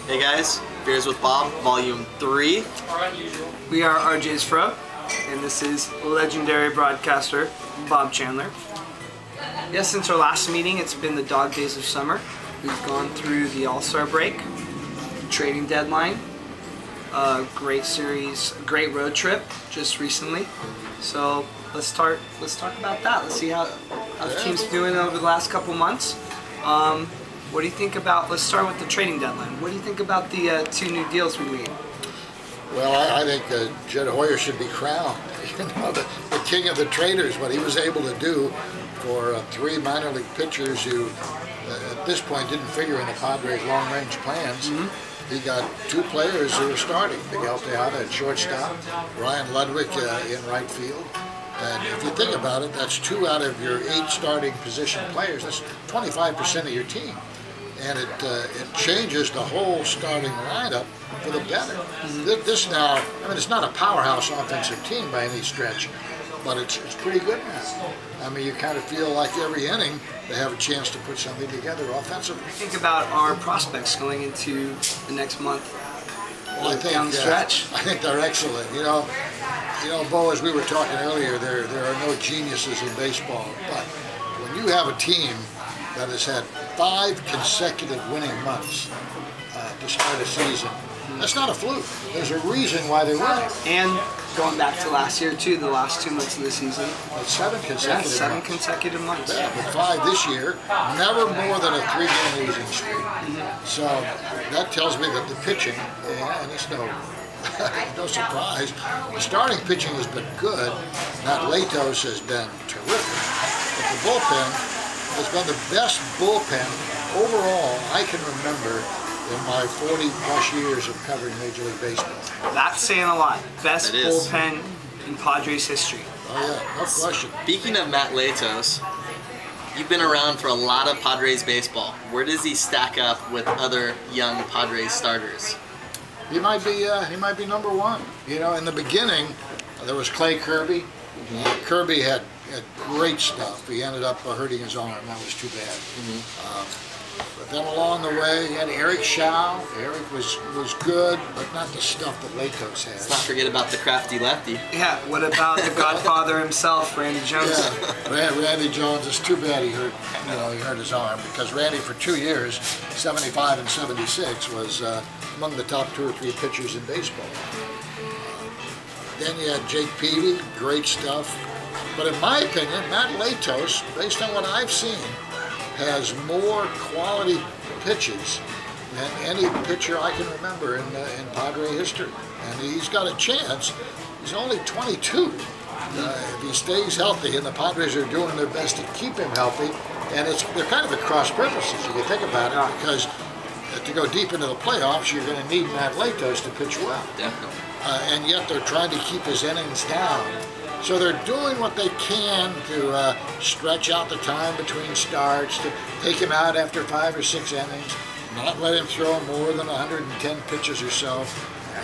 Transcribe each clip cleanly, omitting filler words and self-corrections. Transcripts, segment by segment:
Hey guys, Beers with Bob, Volume 3. We are RJsFro, and this is legendary broadcaster Bob Chandler. Yes, since our last meeting, it's been the dog days of summer. We've gone through the All-Star break, trading deadline, a great series, a great road trip just recently. So let's talk about that. Let's see how the team's doing over the last couple months. What do you think about, let's start with the trading deadline. What do you think about the 2 new deals we made? Well, I think Jed Hoyer should be crowned. You know, the king of the traders, what he was able to do for 3 minor league pitchers who at this point didn't figure in the Padres' long-range plans. He got 2 players who were starting, Miguel Tejada at shortstop, Ryan Ludwig in right field. And if you think about it, that's 2 out of your 8 starting position players. That's 25% of your team. And it changes the whole starting lineup for the better. This now, I mean, it's not a powerhouse offensive team by any stretch, but it's pretty good now. I mean, you kind of feel like every inning they have a chance to put something together offensively. Think about our prospects going into the next month. Well, down the stretch. I think they're excellent. You know, Bo, as we were talking earlier, there are no geniuses in baseball, but when you have a team that has had 5 consecutive winning months to start a season, that's not a fluke. There's a reason why they're winning. And going back to last year too, the last 2 months of the season. That's 7 consecutive months. 7 consecutive months. Yeah, but 5 this year, never more than a 3-game losing streak. So that tells me that the pitching, and it's no surprise, the starting pitching has been good. Matt Latos has been terrific. But the bullpen has been the best bullpen overall I can remember in my 40-plus years of covering Major League Baseball. That's saying a lot. Best bullpen in Padres history. Oh yeah, no question. Speaking of Matt Latos, you've been around for a lot of Padres baseball. Where does he stack up with other young Padres starters? He might be number 1. You know, in the beginning, there was Clay Kirby. Kirby had great stuff. He ended up hurting his arm. That was too bad. But then along the way, he had Eric Shaw. Eric was good, but not the stuff that Latos has. Let's not forget about the crafty lefty. Yeah, what about the godfather himself, Randy Jones? Yeah, Randy Jones. It's too bad he hurt his arm, because Randy for 2 years, 75 and 76, was among the top 2 or 3 pitchers in baseball. Then you had Jake Peavy, great stuff. But in my opinion, Matt Latos, based on what I've seen, has more quality pitches than any pitcher I can remember in Padre history. And he's got a chance. He's only 22. If he stays healthy, and the Padres are doing their best to keep him healthy, and they're kind of at cross purposes, if you think about it, because to go deep into the playoffs, you're going to need Matt Latos to pitch well. Definitely. And yet they're trying to keep his innings down. So they're doing what they can to stretch out the time between starts, to take him out after 5 or 6 innings, not let him throw more than 110 pitches or so.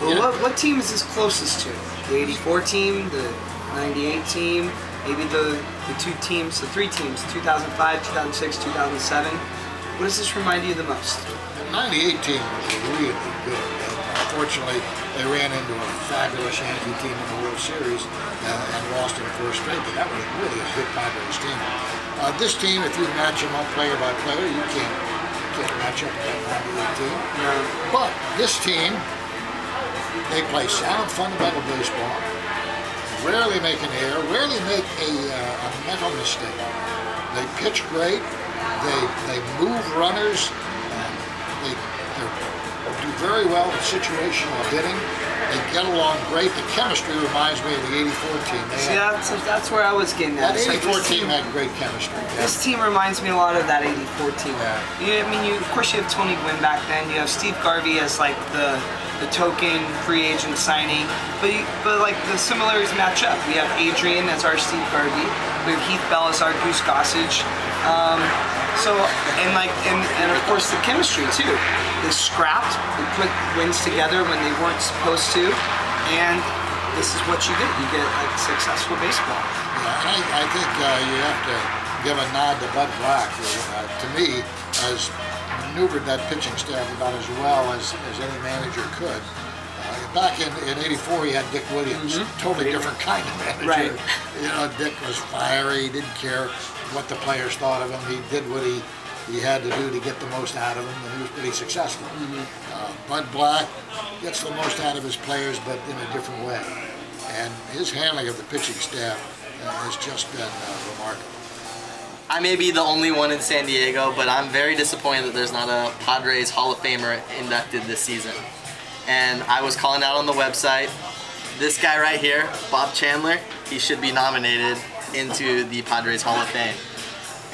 Well, what team is this closest to? The 84 team, the 98 team, maybe the 2 teams, the 3 teams, 2005, 2006, 2007. What does this remind you the most? The 98 team was really good. Unfortunately, they ran into a fabulous Yankee team in the World Series and lost in 4 straight, but that was really a good Padres team. This team, if you match them up player by player, you can't match up with that 98 team. No. But this team, they play sound fundamental baseball, rarely make an error, rarely make a mental mistake. They pitch great, they move runners, they do very well in situational hitting. They get along great. The chemistry reminds me of the 84 team. See, that's where I was getting at. That 84 team had great chemistry. This team reminds me a lot of that 84 team. I mean, of course you have Tony Gwynn back then. You have Steve Garvey as like the token free agent signing, but like the similarities match up. We have Adrian as our Steve Garvey. We have Heath Bell as our Goose Gossage. And of course the chemistry too. They scrapped, they put wins together when they weren't supposed to, and this is what you get. You get like successful baseball. Yeah, I think you have to give a nod to Bud Black, who, to me, has maneuvered that pitching staff about as well as any manager could. Back in '84, he had Dick Williams, totally different kind of manager. Right. You know, Dick was fiery. He didn't care what the players thought of him. He did what he had to do to get the most out of them, and he was pretty successful. Bud Black gets the most out of his players, but in a different way. And his handling of the pitching staff has just been remarkable. I may be the only one in San Diego, but I'm very disappointed that there's not a Padres Hall of Famer inducted this season. And I was calling out on the website, this guy right here, Bob Chandler, he should be nominated into the Padres Hall of Fame.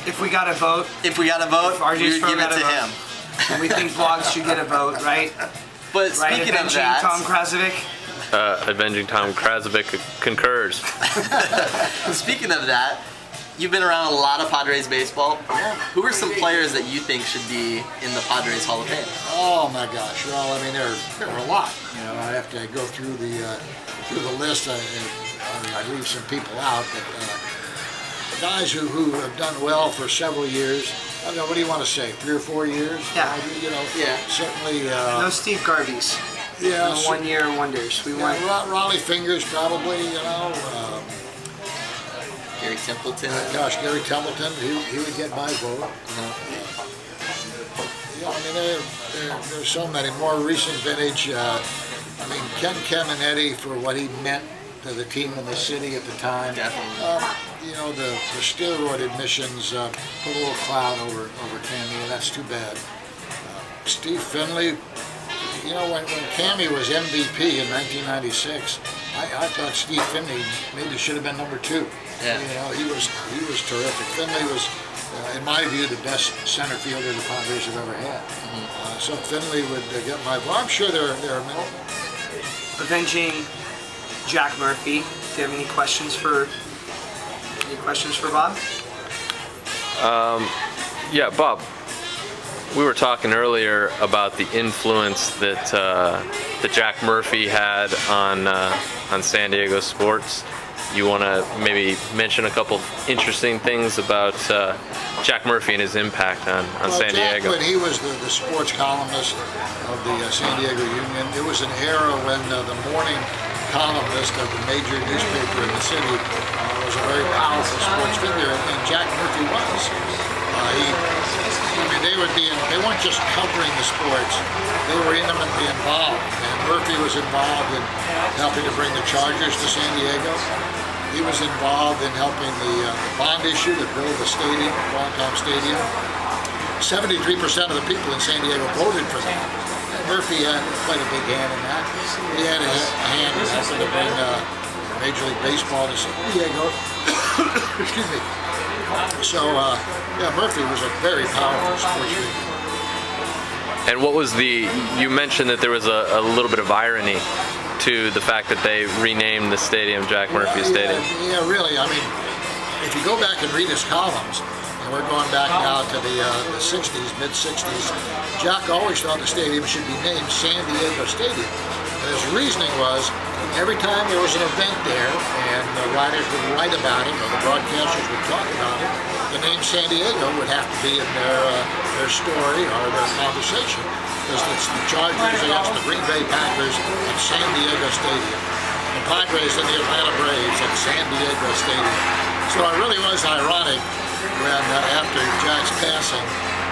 If we got a vote, we would give it to him. And we think blogs should get a vote, right? But speaking of that, Tom Krasovic. Avenging Tom Krasovic concurs. Speaking of that, you've been around a lot of Padres baseball. Who are some players that you think should be in the Padres Hall of Fame? Oh my gosh! Well, I mean, there are a lot. You know, I have to go through the list. I leave some people out, but guys who have done well for several years. I don't know, what do you want to say? 3 or 4 years? Yeah. You know, certainly. No Steve Garveys. Yeah. No 1 year wonders. We want Raleigh Fingers, probably. You know. Gary Templeton. Gosh, Gary Templeton, he would get my vote. Yeah, I mean, there's so many. More recent vintage, I mean, Ken Caminiti for what he meant to the team and the city at the time. Definitely. You know, the steroid admissions put a little cloud over Cammy, and that's too bad. Steve Finley, you know, when Cammy was MVP in 1996, I thought Steve Finley maybe should have been number 2. Yeah. You know, he was terrific. Finley was, in my view, the best center fielder the Padres have ever had. So Finley would get my vote. I'm sure there are many. avenging Jack Murphy. Do you have any questions for Bob? Yeah, Bob. We were talking earlier about the influence that Jack Murphy had on San Diego sports. You want to maybe mention a couple interesting things about Jack Murphy and his impact on San Diego? When he was the sports columnist of the San Diego Union, it was an era when the morning columnist of the major newspaper in the city was a very powerful sports figure, and Jack Murphy was. They weren't just covering the sports, they were intimately involved, and Murphy was involved in helping to bring the Chargers to San Diego. He was involved in helping the bond issue to build the stadium, Qualcomm Stadium. 73% of the people in San Diego voted for that. And Murphy had quite a big hand in that. He had a hand in helping to bring Major League Baseball to San Diego. Excuse me. So, yeah, Murphy was a very powerful sports figure. And what was you mentioned that there was a little bit of irony to the fact that they renamed the stadium Jack Murphy Stadium. Yeah, really. I mean, if you go back and read his columns, and we're going back now to the 60s, mid-60s, Jack always thought the stadium should be named San Diego Stadium. And his reasoning was, every time there was an event there, and the writers would write about it, or the broadcasters would talk about it, the name San Diego would have to be in their story or their conversation. Because it's the Chargers against the Green Bay Packers at San Diego Stadium. The Padres and the Atlanta Braves at San Diego Stadium. So it really was ironic when, after Jack's passing,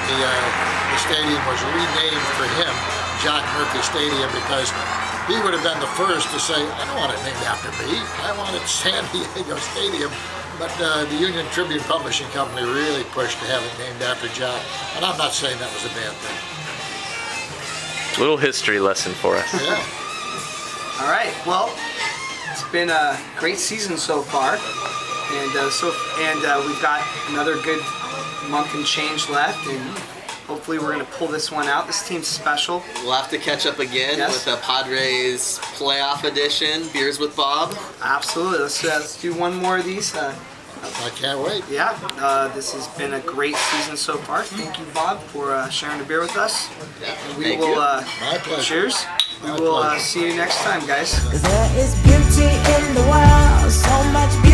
the stadium was renamed for him, Jack Murphy Stadium, because he would have been the first to say, I don't want it named after me, I want it San Diego Stadium. But the Union Tribune Publishing Company really pushed to have it named after Jack, and I'm not saying that was a bad thing. Little history lesson for us. Yeah. All right. Well, it's been a great season so far, and we've got another good month and change left, and hopefully we're going to pull this one out. This team's special. We'll have to catch up again with the Padres playoff edition, Beers with Bob. Absolutely. Let's do one more of these. I can't wait. Yeah, this has been a great season so far. Thank you, Bob, for sharing a beer with us. Yeah, and we will, my pleasure. Cheers. We will see you next time, guys. There is beauty in the world, so much beauty.